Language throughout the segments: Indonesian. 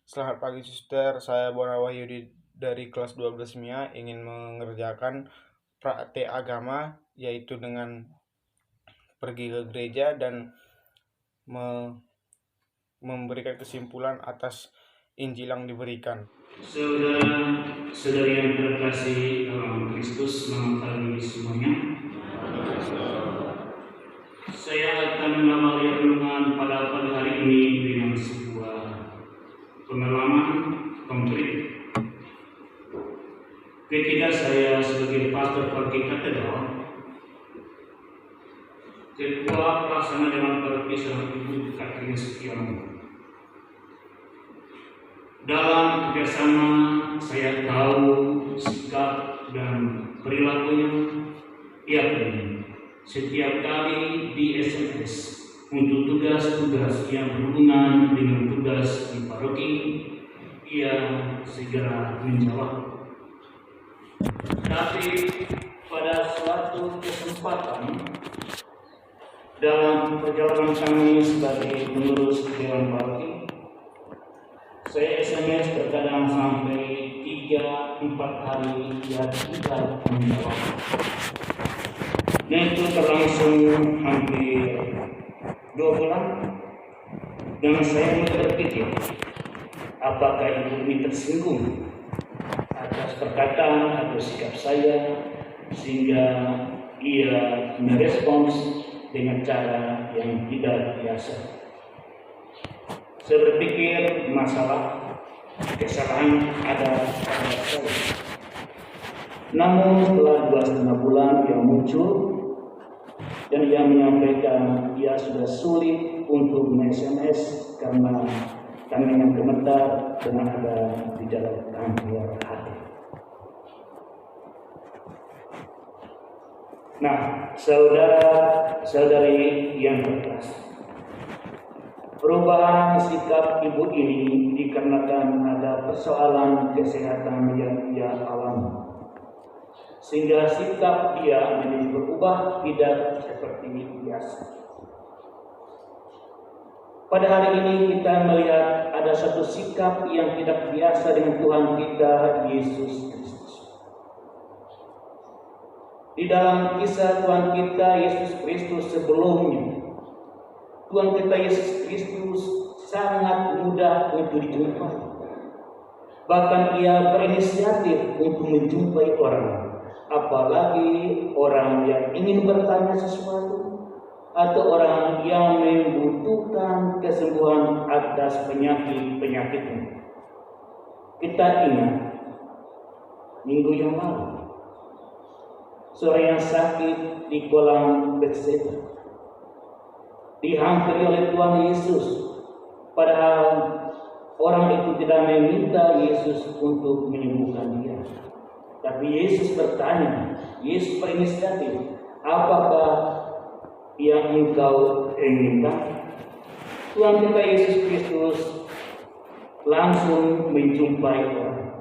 Selamat pagi suster, saya Bona Wahyudi dari kelas 12 MIA ingin mengerjakan praktek agama, yaitu dengan pergi ke gereja dan memberikan kesimpulan atas Injil yang diberikan. Saudara-saudari yang terkasih dalam Kristus, selamat pagi semuanya. Saya akan mengawali renungan pada pagi hari ini dengan sebuah pengalaman konkret. Ketika saya sebagai pastor paroki katedral, ketua pelaksana Dewan Paroki seorang Ibu Katrina Setiawan. Dalam kerjasama saya tahu sikap dan perilakunya ia punya. Setiap kali di SMS untuk tugas-tugas yang berhubungan dengan tugas di paroki, ia segera menjawab. Tapi pada suatu kesempatan dalam perjalanan kami sebagai pengurus Dewan Paroki, saya SMS terkadang sampai 3-4 hari ia tidak menjawab. Dan itu berlangsung hampir 2 bulan. Dan saya mulai berpikir, apakah ibu ini tersinggung atas perkataan atau sikap saya, sehingga ia merespons dengan cara yang tidak biasa. Saya berpikir kesalahan ada pada saya. Namun setelah 2,5 bulan ia muncul dan ia menyampaikan ia sudah sulit untuk SMS karena kami yang gemetar dengan ada gejala kanker hati. Nah, saudara-saudari yang terkasih, perubahan sikap ibu ini dikarenakan ada persoalan kesehatan yang ia alami, sehingga sikap dia menjadi berubah tidak seperti biasa. Pada hari ini kita melihat ada satu sikap yang tidak biasa dengan Tuhan kita Yesus Kristus. Di dalam kisah Tuhan kita Yesus Kristus sebelumnya, Tuhan kita Yesus Kristus sangat mudah untuk dijumpai. Bahkan ia berinisiatif untuk menjumpai orang, apalagi orang yang ingin bertanya sesuatu atau orang yang membutuhkan kesembuhan atas penyakit-penyakitnya. Kita ingat minggu yang lalu, seorang yang sakit di kolam Bethesda dihampiri oleh Tuhan Yesus, padahal orang itu tidak meminta Yesus untuk menyembuhkan dia. Tapi Yesus bertanya, Yesus berinisiatif, apakah yang engkau inginkan? Tuhan kita Yesus Kristus langsung menjumpai orang.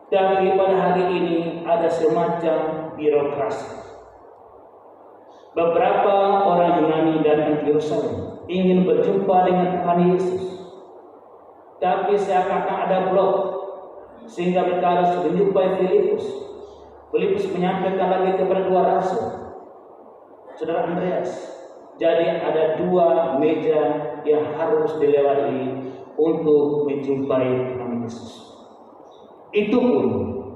Tapi pada hari ini ada semacam birokrasi. Beberapa orang Yunani datang ke Yerusalem ingin berjumpa dengan Tuhan Yesus, tapi seakan-akan ada blok, sehingga mereka harus menjumpai Filipus. Filipus menyampaikan lagi kepada 2 rasul, saudara Andreas. Jadi ada 2 meja yang harus dilewati untuk menjumpai Tuhan Yesus. Itu pun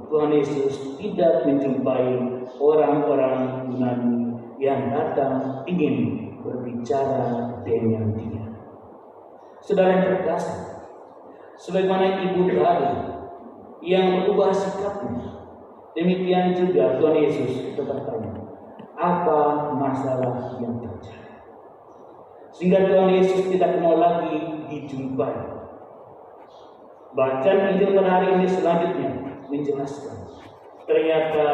Tuhan Yesus tidak menjumpai orang-orang Yunani yang datang ingin berbicara dengan dia. Saudara yang terkasih, sebagaimana ibu tadi yang berubah sikapnya, demikian juga Tuhan Yesus bertanya, apa masalah yang terjadi? Sehingga Tuhan Yesus tidak mau lagi dijumpai. Bacaan Injil pada hari ini selanjutnya menjelaskan, ternyata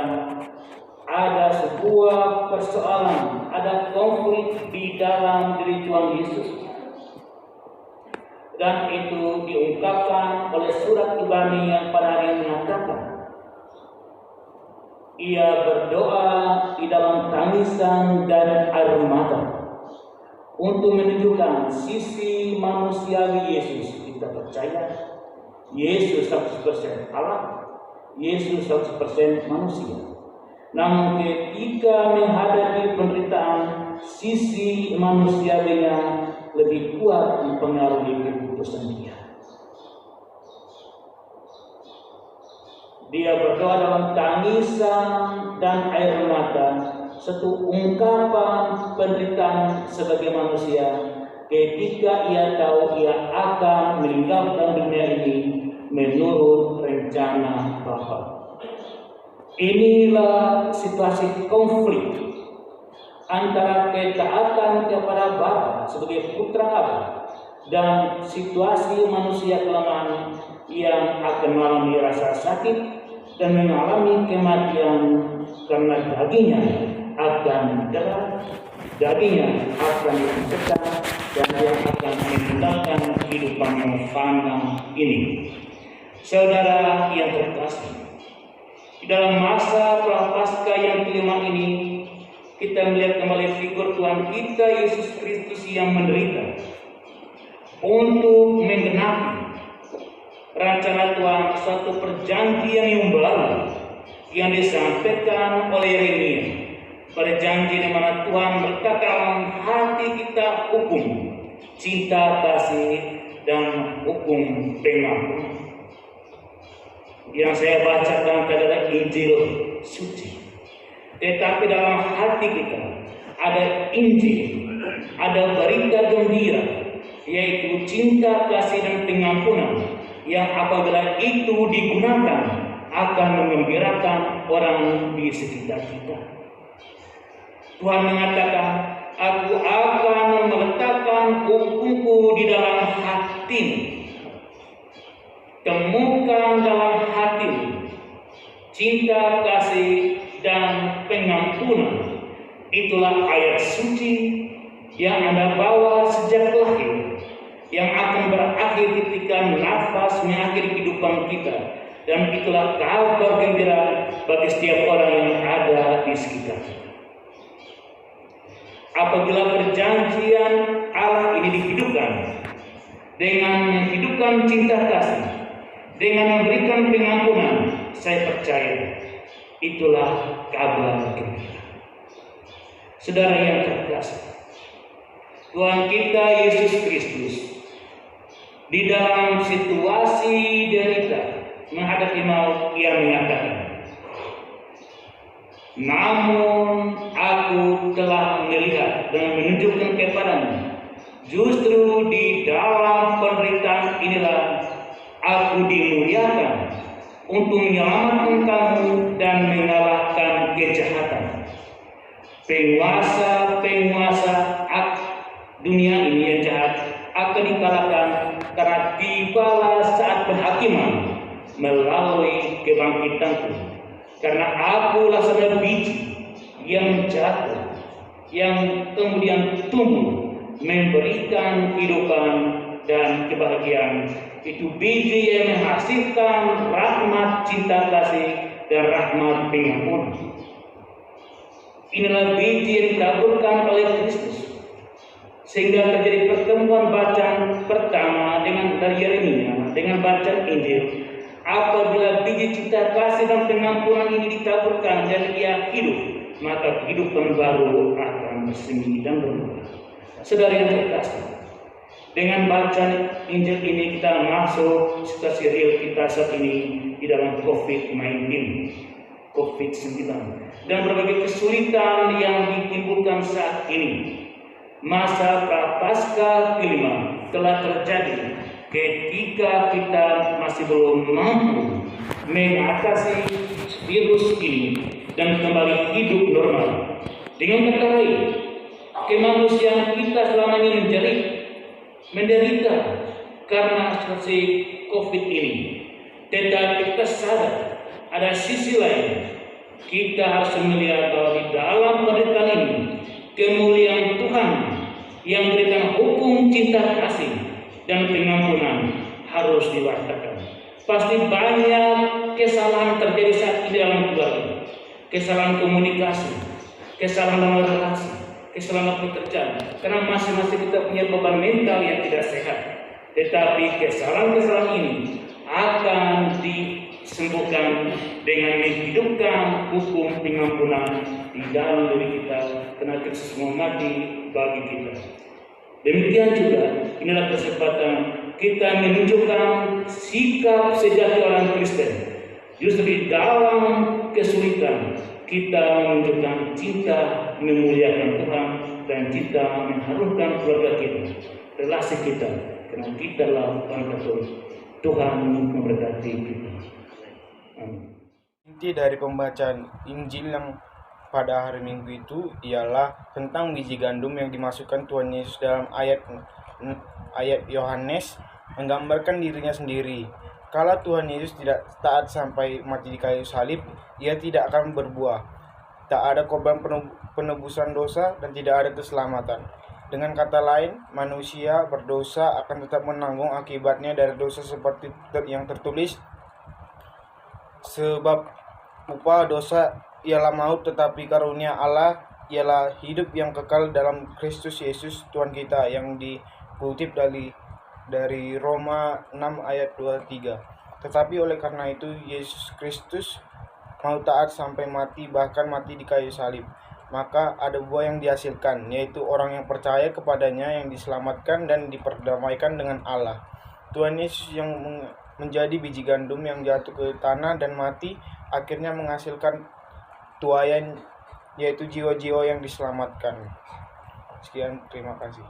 ada sebuah persoalan, ada konflik di dalam diri Tuhan Yesus. Dan itu diungkapkan oleh surat Ibrani yang pada hari ini mengatakan, ia berdoa di dalam tangisan dan air mata untuk menunjukkan sisi manusiawi Yesus. Kita percaya Yesus 100% Allah, Yesus 100% manusia. Namun ketika menghadapi penderitaan, sisi manusiawinya lebih kuat mempengaruhi keputusan dia. Dia berdoa dalam tangisan dan air mata, satu ungkapan penderitaan sebagai manusia ketika ia tahu ia akan meninggalkan dunia ini menurut rencana Bapa. Inilah situasi konflik antara ketaatan kepada Bapa sebagai putra Allah dan situasi manusia kelemahan yang akan mengalami rasa sakit dan mengalami kematian karena dagingnya akan darah, dagingnya akan disekam, dan dia akan meninggalkan kehidupan fana ini. Saudara yang terkasih, di dalam masa prapaskah yang kelima ini, kita melihat kembali figur Tuhan kita Yesus Kristus yang menderita untuk menggenapi rencana Tuhan, suatu perjanjian yang baru yang disampaikan oleh Yeremia. Perjanjian di mana Tuhan meletakkan hati kita hukum, cinta kasih, dan hukum pengampunan. Yang saya bacakan adalah Injil suci. Tetapi dalam hati kita ada Injil, ada berita gembira, yaitu cinta kasih dan pengampunan, yang apabila itu digunakan akan mengembirakan orang di sekitar kita. Tuhan mengatakan, aku akan meletakkan hukumku di dalam hatimu. Temukan dalam hatimu cinta kasih dan pengampunan. Itulah ayat suci yang Anda bawa sejak lahir, yang akan berakhir ketika nafas mengakhiri kehidupan kita, dan itulah kabar gembira bagi setiap orang yang ada di sekitar kita. Apabila perjanjian Allah ini dihidupkan dengan menghidupkan cinta kasih, dengan memberikan pengampunan, saya percaya itulah kabar gembira. Saudara yang terkasih, Tuhan kita Yesus Kristus di dalam situasi derita menghadapi maut, ia mengatakan, namun aku telah melihat dan menunjukkan kepadamu, justru di dalam penderitaan inilah aku dimuliakan untuk menyelamatkan kamu dan mengalahkan kejahatan. Penguasa dunia ini yang jahat akan dikalahkan karena tibalah saat penghakiman melalui kebangkitanku. Karena akulah sebuah biji yang jatuh, yang kemudian tumbuh, memberikan kehidupan dan kebahagiaan. Itu biji yang menghasilkan rahmat cinta kasih dan rahmat pengampunan. Inilah biji yang ditaburkan oleh Kristus, sehingga terjadi pertemuan bacaan pertama dengan dari Yeremia dengan bacaan Injil. Apabila biji cinta kasih dan pengampunan ini ditaburkan dan ia hidup, maka kehidupan baru akan bersemi dan berubah. Saudara yang terkasih, dengan bacaan Injil ini kita masuk situasi real kita saat ini di dalam COVID-19 dan berbagai kesulitan yang ditimbulkan saat ini. Masa prapaskah kelima telah terjadi ketika kita masih belum mampu mengatasi virus ini dan kembali hidup normal. Dengan kata lain, kemanusiaan kita selama ini menderita karena situasi COVID ini. Tetapi kita sadar ada sisi lain. Kita harus melihat bahwa di dalam penderitaan ini kemuliaan Tuhan yang berikan hukum cinta kasih dan pengampunan harus diwartakan. Pasti banyak kesalahan terjadi saat ini dalam keluarga, kesalahan komunikasi, kesalahan dalam relasi, kesalahan pekerjaan, karena masing-masing kita punya beban mental yang tidak sehat. Tetapi kesalahan-kesalahan ini dengan menghidupkan hukum pengampunan di dalam diri kita, karena Kristus mau mati bagi kita. Demikian juga inilah kesempatan kita menunjukkan sikap sejati orang Kristen. Justru di dalam kesulitan kita menunjukkan cinta memuliakan Tuhan dan cinta mengharumkan keluarga kita, relasi kita, karena kita adalah orang Katolik. Tuhan memberkati kita. Amin. Inti dari pembacaan Injil yang pada hari Minggu itu ialah tentang biji gandum yang dimasukkan Tuhan Yesus dalam ayat Yohanes menggambarkan dirinya sendiri. Kalau Tuhan Yesus tidak taat sampai mati di kayu salib, ia tidak akan berbuah. Tak ada korban penebusan dosa dan tidak ada keselamatan. Dengan kata lain, manusia berdosa akan tetap menanggung akibatnya dari dosa seperti yang tertulis, sebab upah dosa ialah maut, tetapi karunia Allah ialah hidup yang kekal dalam Kristus Yesus Tuhan kita, yang dikutip dari Roma 6 ayat 23. Tetapi oleh karena itu Yesus Kristus mau taat sampai mati, bahkan mati di kayu salib. Maka ada buah yang dihasilkan, yaitu orang yang percaya kepadanya yang diselamatkan dan diperdamaikan dengan Allah. Tuhan Yesus yang menjadi biji gandum yang jatuh ke tanah dan mati, akhirnya menghasilkan tuayan, yaitu jiwa-jiwa yang diselamatkan. Sekian, terima kasih.